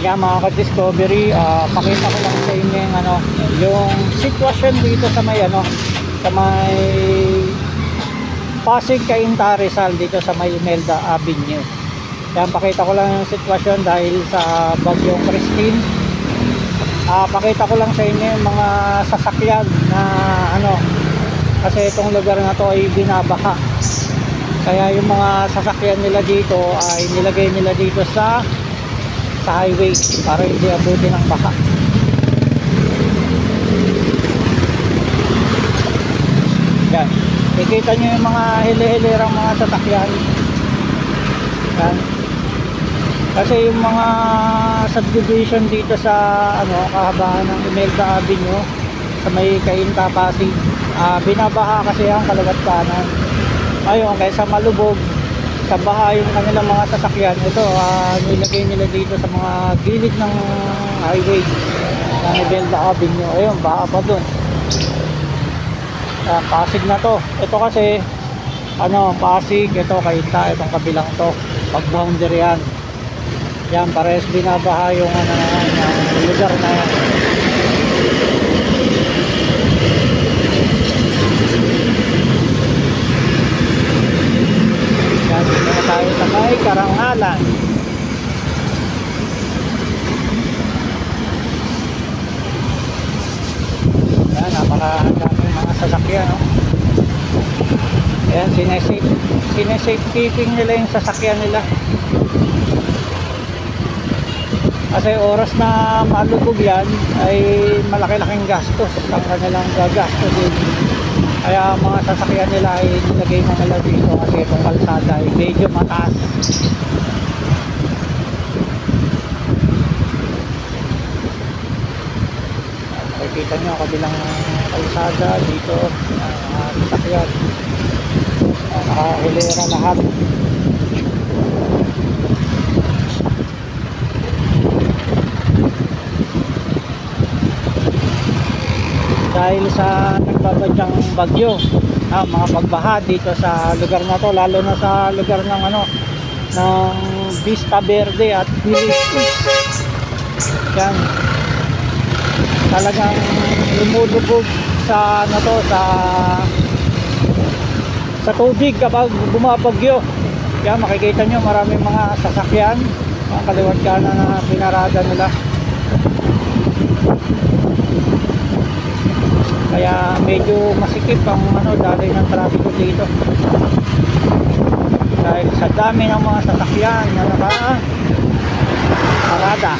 Kaya mga ka-discovery, pakita ko lang sa inyo yung, yung sitwasyon dito sa may sa may Pasig Cainta Rizal, dito sa may Imelda Avenue. Kaya pakita ko lang yung sitwasyon dahil sa bagyong Christine. Pakita ko lang sa inyo yung mga sasakyan na kasi itong lugar na to ay binabaha. Kaya yung mga sasakyan nila dito ay nilagay nila dito sa highway para hindi abutin ng baha. Yan, ikita nyo yung mga hili-hilirang mga sasakyan. Yan, kasi yung mga subdivision dito sa kahabaan ng Imelda Avenue sa may Cainta Pasig, binabaha kasi ang kaliwat kanan. Ayun, kaysa malubog sa baha yung kanilang mga sasakyan, ito nilagay nila dito sa mga gilid ng highway ng Imelda Avenue. Ayun, baha pa dun. Pasig na to. Ito kasi Pasig, ito Cainta, itong kabilang to, pag boundary yan. Yan, parehas binabaha yung lugar na yan. Yan, dito na tayo sa may Karangalan. Yan, napakadaming mga sasakyan, Yan, sinesafekeeping nila yung sasakyan nila. Kasi oras na malubog yan ay malaki-laking gastos ang kanilang gagastos din. Kaya mga sasakyan nila ay nilagay na nila dito kasi itong kalsada ay medyo mataas. Nakikita nyo kabilang kalsada dito, sasakyan nakahilera lahat. Dahil sa nagbabadyang bagyo, mga pagbaha dito sa lugar na to, lalo na sa lugar ng ng Vista Verde at Village East. Yan, talagang lumulubog sa sa tubig kapag bumabagyo. Yan, makikita nyo maraming mga sasakyan, mga kaliwat kanan na pinarada nila. Kaya medyo masikip ang daloy ng traffic dito dahil sa dami ng mga sasakyan na nakaparada.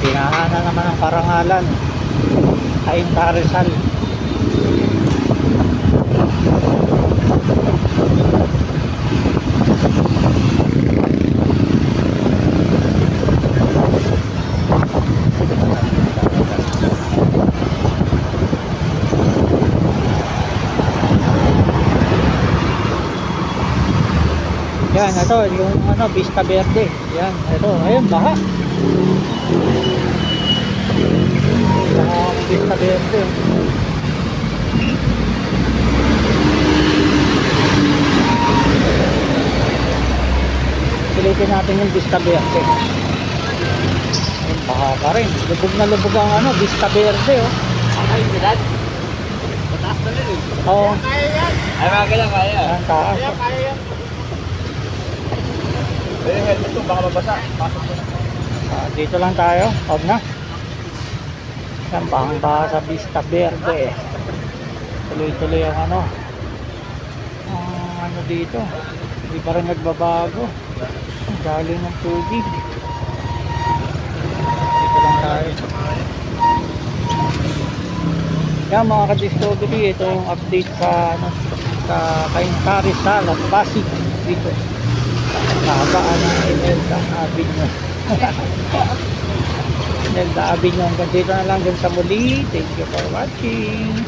Pinahanan naman ang Karangalan, Cainta Rizal. Yan, ito yung Vista Verde. Yan, ito, ayun, baha. Vista Verde. Silipin natin yung Vista Verde. Ayun, baha pa rin. Lubog na lubog ang Vista Verde, Ay, bilad. Mataas na rin. Oo. Kaya yan. Ay, mga kailang kaya. Yan, taas. Kaya yan. Ay, helmet ito, baka mabasa. Pasok ko na. Dito lang tayo. Huwag na. Yan, bahang-baha sa Vista Verde. Tuloy-tuloy ang dito. Hindi pa rin nagbabago. Galing ng tubig. Dito lang tayo. Yan mga ka-discovery, ito yung update sa Cainta Rizal at Pasig dito. Kahabaan ng Imelda Avenue. Imelda Avenue. Hanggang dito na lang din sa muli. Thank you for watching.